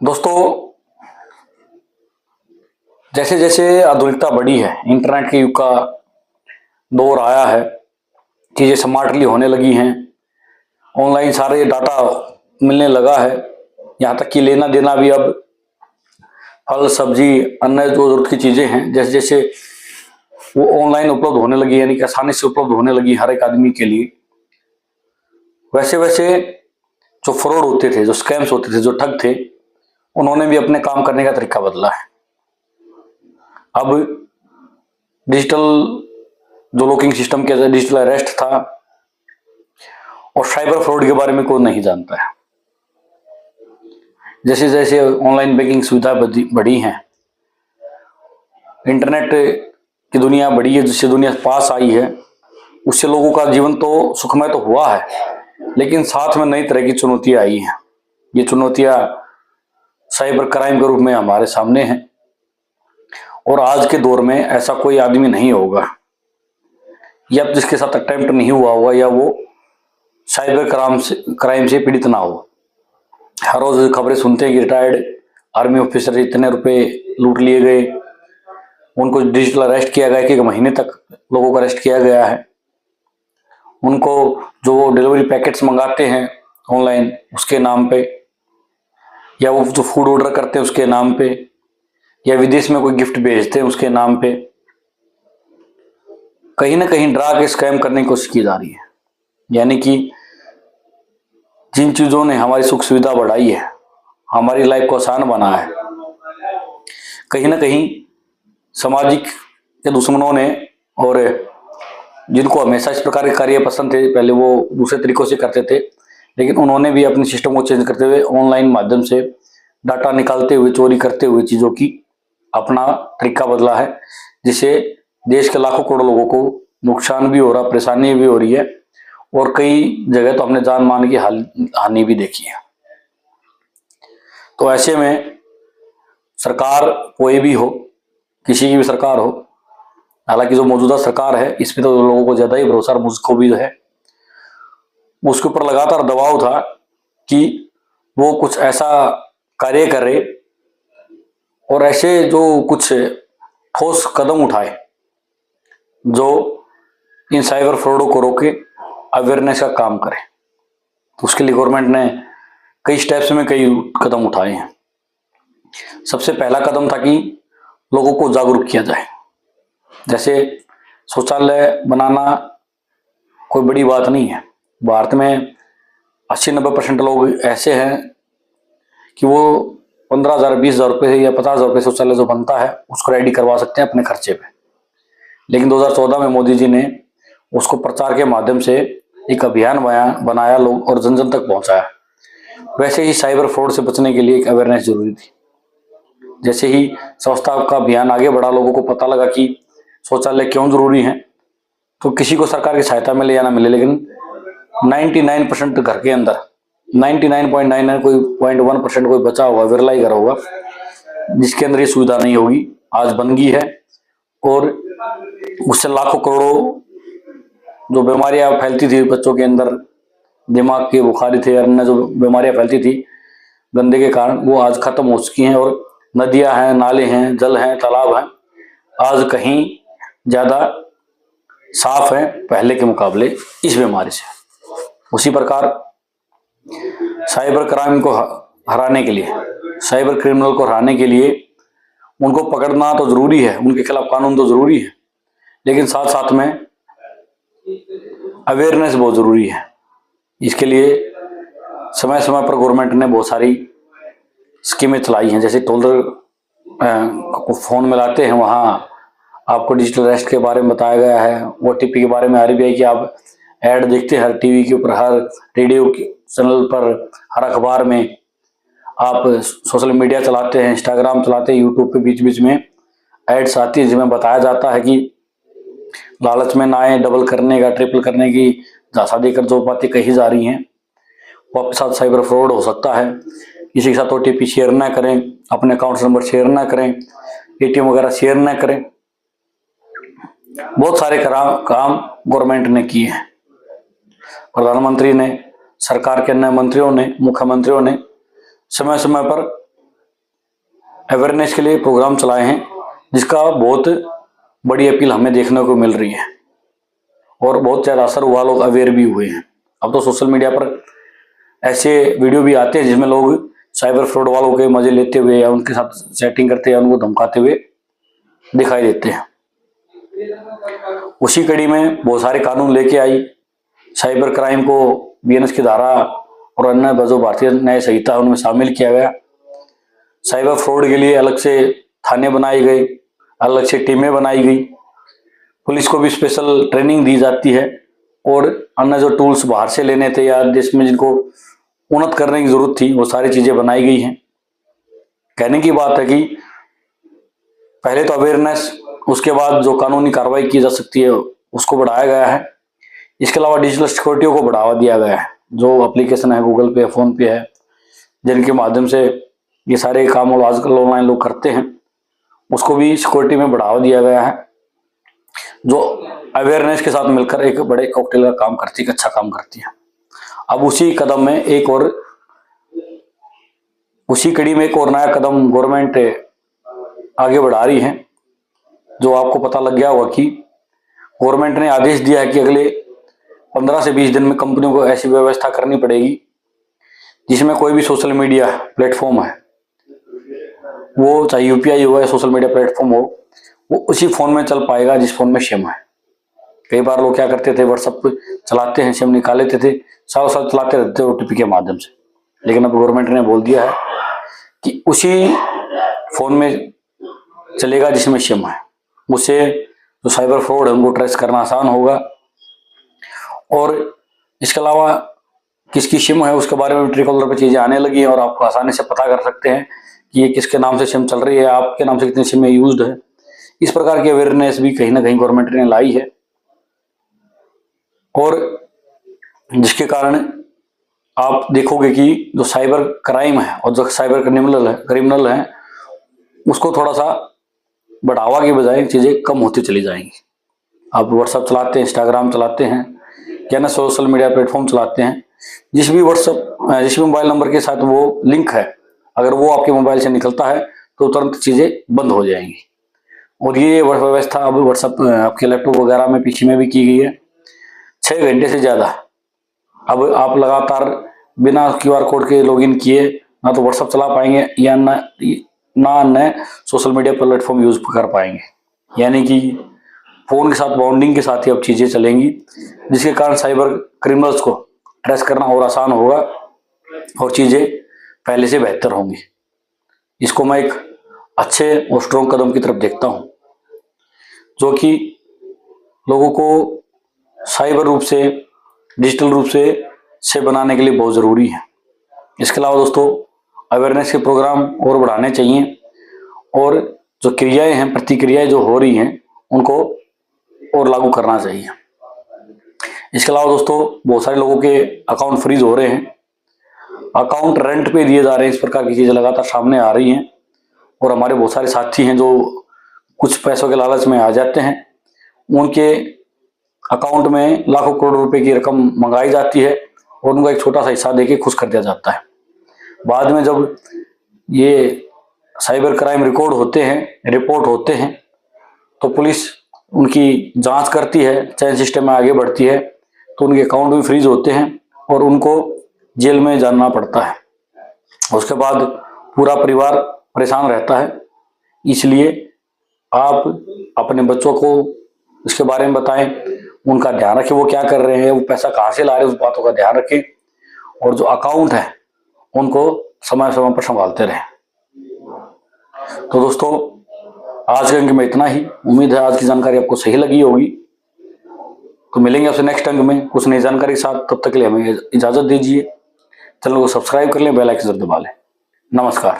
दोस्तों, जैसे जैसे आधुनिकता बढ़ी है, इंटरनेट के युग का दौर आया है, चीज़ें स्मार्टली होने लगी हैं, ऑनलाइन सारे डाटा मिलने लगा है। यहाँ तक कि लेना देना भी अब फल सब्जी अन्य जो जरूरत की चीज़ें हैं, जैसे जैसे वो ऑनलाइन उपलब्ध होने लगी, यानी कि आसानी से उपलब्ध होने लगी हर एक आदमी के लिए, वैसे वैसे जो फ्रॉड होते थे, जो स्कैम्स होते थे, जो ठग थे, उन्होंने भी अपने काम करने का तरीका बदला है। अब डिजिटल जो लॉकिंग सिस्टम के डिजिटल अरेस्ट था और साइबर फ्रॉड के बारे में कोई नहीं जानता है। जैसे जैसे ऑनलाइन बैंकिंग सुविधा बढ़ी है, इंटरनेट की दुनिया बढ़ी है, जिससे दुनिया पास आई है, उससे लोगों का जीवन तो सुखमय तो हुआ है, लेकिन साथ में नई तरह की चुनौतियां आई हैं। ये चुनौतियां साइबर क्राइम के रूप में हमारे सामने हैं और आज के दौर में ऐसा कोई आदमी नहीं होगा या जिसके साथ अटेम्प्ट नहीं हुआ होगा या वो साइबर क्राइम से पीड़ित ना हो। हर रोज खबरें सुनते हैं कि रिटायर्ड आर्मी ऑफिसर इतने रुपए लूट लिए गए, उनको डिजिटल अरेस्ट किया गया, 1 महीने तक लोगों को अरेस्ट किया गया है। उनको जो डिलीवरी पैकेट्स मंगाते हैं ऑनलाइन उसके नाम पे, या वो जो फूड ऑर्डर करते हैं उसके नाम पे, या विदेश में कोई गिफ्ट भेजते हैं उसके नाम पे, कहीं ना कहीं डरा के स्कैम करने की कोशिश की जा रही है। यानी कि जिन चीजों ने हमारी सुख सुविधा बढ़ाई है, हमारी लाइफ को आसान बनाया है, कहीं ना कहीं सामाजिक के दुश्मनों ने, और जिनको हमेशा इस प्रकार के कार्य पसंद थे, पहले वो दूसरे तरीकों से करते थे, लेकिन उन्होंने भी अपने सिस्टम को चेंज करते हुए ऑनलाइन माध्यम से डाटा निकालते हुए, चोरी करते हुए चीजों की अपना तरीका बदला है, जिससे देश के लाखों करोड़ों लोगों को नुकसान भी हो रहा, परेशानी भी हो रही है, और कई जगह तो हमने जान मान की हानि भी देखी है। तो ऐसे में सरकार कोई भी हो, किसी की भी सरकार हो, हालांकि जो मौजूदा सरकार है इसमें तो लोगों को ज्यादा ही भरोसा, मुझको भी है, उसके ऊपर लगातार दबाव था कि वो कुछ ऐसा कार्य करे और ऐसे जो कुछ ठोस कदम उठाए जो इन साइबर फ्रॉडों को रोके, अवेयरनेस का काम करे। तो उसके लिए गवर्नमेंट ने कई स्टेप्स में कई कदम उठाए हैं। सबसे पहला कदम था कि लोगों को जागरूक किया जाए। जैसे शौचालय बनाना कोई बड़ी बात नहीं है। भारत में 80-90% लोग ऐसे हैं कि वो 15,000, 20,000 रुपये या 50,000 रुपये शौचालय जो बनता है उसको रेडी करवा सकते हैं अपने खर्चे पे। लेकिन 2014 में मोदी जी ने उसको प्रचार के माध्यम से एक अभियान बनाया लोग और जन जन तक पहुंचाया। वैसे ही साइबर फ्रॉड से बचने के लिए एक अवेयरनेस जरूरी थी। जैसे ही स्वच्छता का अभियान आगे बढ़ा, लोगों को पता लगा कि शौचालय क्यों जरूरी है, तो किसी को सरकार की सहायता मिले या ना मिले, लेकिन 99% घर के अंदर 99.99 कोई 0.1% कोई बचा होगा, विरला ही घर होगा जिसके अंदर ये सुविधा नहीं होगी। आज बन गई है और उससे लाखों करोड़ों जो बीमारियां फैलती थी बच्चों के अंदर, दिमाग की बुखारी थे, अन्य जो बीमारियां फैलती थी गंदे के कारण, वो आज खत्म हो चुकी हैं। और नदियां हैं, नाले हैं, जल हैं, तालाब हैं, आज कहीं ज्यादा साफ है पहले के मुकाबले इस बीमारी से। उसी प्रकार साइबर क्राइम को हराने के लिए, साइबर क्रिमिनल को हराने के लिए उनको पकड़ना तो जरूरी है, उनके खिलाफ कानून तो जरूरी है, लेकिन साथ साथ में अवेयरनेस बहुत जरूरी है। इसके लिए समय समय पर गवर्नमेंट ने बहुत सारी स्कीमें चलाई हैं। जैसे टोलर को फोन मिलाते हैं, वहां आपको डिजिटल अरेस्ट के बारे में बताया गया है, ओटीपी के बारे में, आरबीआई की आप ऐड देखते हैं हर टीवी के ऊपर, हर रेडियो के चैनल पर, हर अखबार में, आप सोशल मीडिया चलाते हैं, इंस्टाग्राम चलाते हैं, यूट्यूब पे बीच बीच में एड्स आती है जिसमें बताया जाता है कि लालच में ना आए, डबल करने का, ट्रिपल करने की झांसा देकर जो बातें कही जा रही हैं वो आपके साथ साइबर फ्रॉड हो सकता है। किसी के साथ ओटीपी शेयर ना करें, अपने अकाउंट नंबर शेयर ना करें, एटीएम वगैरह शेयर ना करें। बहुत सारे काम गवर्नमेंट ने किए हैं। प्रधानमंत्री ने, सरकार के अन्य मंत्रियों ने, मुख्यमंत्रियों ने समय समय पर अवेयरनेस के लिए प्रोग्राम चलाए हैं, जिसका बहुत बड़ी अपील हमें देखने को मिल रही है और बहुत ज़्यादा असर हुआ, लोग अवेयर भी हुए हैं। अब तो सोशल मीडिया पर ऐसे वीडियो भी आते हैं जिसमें लोग साइबर फ्रॉड वालों के मजे लेते हुए या उनके साथ चैटिंग करते हैं, उनको धमकाते हुए दिखाई देते हैं। उसी कड़ी में बहुत सारे कानून लेके आई, साइबर क्राइम को BNS की धारा और अन्य जो भारतीय न्याय संहिता उनमें शामिल किया गया। साइबर फ्रॉड के लिए अलग से थाने बनाए गए, अलग से टीमें बनाई गई, पुलिस को भी स्पेशल ट्रेनिंग दी जाती है और अन्य जो टूल्स बाहर से लेने थे या देश में जिनको उन्नत करने की जरूरत थी वो सारी चीजें बनाई गई हैं। कहने की बात है कि पहले तो अवेयरनेस, उसके बाद जो कानूनी कार्रवाई की जा सकती है उसको बढ़ाया गया है। इसके अलावा डिजिटल सिक्योरिटी को बढ़ावा दिया गया है। जो एप्लीकेशन है गूगल पे, फोन पे है, जिनके माध्यम से ये सारे काम आजकल ऑनलाइन लोग करते हैं, उसको भी सिक्योरिटी में बढ़ावा दिया गया है, जो अवेयरनेस के साथ मिलकर एक बड़े कॉकटेल का काम करती है, अच्छा काम करती है। अब उसी कदम में उसी कड़ी में एक और नया कदम गवर्नमेंट आगे बढ़ा रही है। जो आपको पता लग गया होगा कि गवर्नमेंट ने आदेश दिया है कि अगले 15 से 20 दिन में कंपनियों को ऐसी व्यवस्था करनी पड़ेगी जिसमें कोई भी सोशल मीडिया प्लेटफॉर्म है, वो चाहे UPI हो या सोशल मीडिया प्लेटफॉर्म हो, वो उसी फोन में चल पाएगा जिस फोन में सिम है। कई बार लोग क्या करते थे, व्हाट्सएप चलाते हैं, सिम निकाल लेते थे, सालों साल चलाते रहते थे OTP के माध्यम से। लेकिन अब गवर्नमेंट ने बोल दिया है कि उसी फोन में चलेगा जिसमें सिम है। उससे जो साइबर फ्रॉड है उनको ट्रेस करना आसान होगा। और इसके अलावा किसकी सिम है उसके बारे में ट्रिकॉलर पर चीजें आने लगी हैं और आप आसानी से पता कर सकते हैं कि ये किसके नाम से सिम चल रही है, आपके नाम से कितनी सिम यूज्ड है। इस प्रकार की अवेयरनेस भी कहीं ना कहीं गवर्नमेंट ने लाई है और जिसके कारण आप देखोगे कि जो साइबर क्राइम है और जो साइबर क्रिमिनल है उसको थोड़ा सा बढ़ावा के बजाय चीजें कम होती चली जाएंगी। आप व्हाट्सएप चलाते हैं, इंस्टाग्राम चलाते हैं या ना सोशल मीडिया प्लेटफॉर्म चलाते हैं, जिस भी मोबाइल नंबर के साथ वो लिंक है, अगर वो आपके मोबाइल से निकलता है तो तुरंत चीजें बंद हो जाएंगी। और ये व्यवस्था अब व्हाट्सएप आपके लैपटॉप वगैरह में पीछे में भी की गई है। 6 घंटे से ज्यादा अब आप लगातार बिना QR कोड के लॉगिन किए ना तो व्हाट्सएप चला पाएंगे या ना सोशल मीडिया प्लेटफॉर्म यूज कर पाएंगे। यानी कि फोन के साथ बाउंडिंग के साथ ही अब चीजें चलेंगी, जिसके कारण साइबर क्रिमिनल्स को ट्रेस करना और आसान होगा और चीजें पहले से बेहतर होंगी। इसको मैं एक अच्छे और स्ट्रॉन्ग कदम की तरफ देखता हूं, जो कि लोगों को साइबर रूप से, डिजिटल रूप से बनाने के लिए बहुत जरूरी है। इसके अलावा दोस्तों अवेयरनेस के प्रोग्राम और बढ़ाने चाहिए और जो क्रियाएं हैं, प्रतिक्रियाएं जो हो रही हैं उनको और लागू करना चाहिए। इसके अलावा दोस्तों बहुत सारे लोगों के अकाउंट फ्रीज हो रहे हैं, अकाउंट रेंट पे दिए जा रहे हैं, इस प्रकार की चीजें लगातार सामने आ रही हैं और हमारे बहुत सारे साथी हैं जो कुछ पैसों के लालच में आ जाते हैं, उनके अकाउंट में लाखों करोड़ों रुपए की रकम मंगाई जाती है और उनको एक छोटा सा हिस्सा देके खुश कर दिया जाता है। बाद में जब ये साइबर क्राइम रिपोर्ट होते हैं तो पुलिस उनकी जांच करती है, चयन सिस्टम में आगे बढ़ती है, तो उनके अकाउंट भी फ्रीज होते हैं और उनको जेल में जाना पड़ता है। उसके बाद पूरा परिवार परेशान रहता है। इसलिए आप अपने बच्चों को इसके बारे में बताएं, उनका ध्यान रखें, वो क्या कर रहे हैं, वो पैसा कहाँ से ला रहे हैं, उस बातों का ध्यान रखें और जो अकाउंट है उनको समय समय पर संभालते रहें। तो दोस्तों आज के अंक में इतना ही। उम्मीद है आज की जानकारी आपको सही लगी होगी। तो मिलेंगे आपसे नेक्स्ट अंक में कुछ नई जानकारी के साथ। तब तक के लिए हमें इजाजत दीजिए। चैनल को सब्सक्राइब कर लें, बेल आइकन जरूर दबा लें। नमस्कार।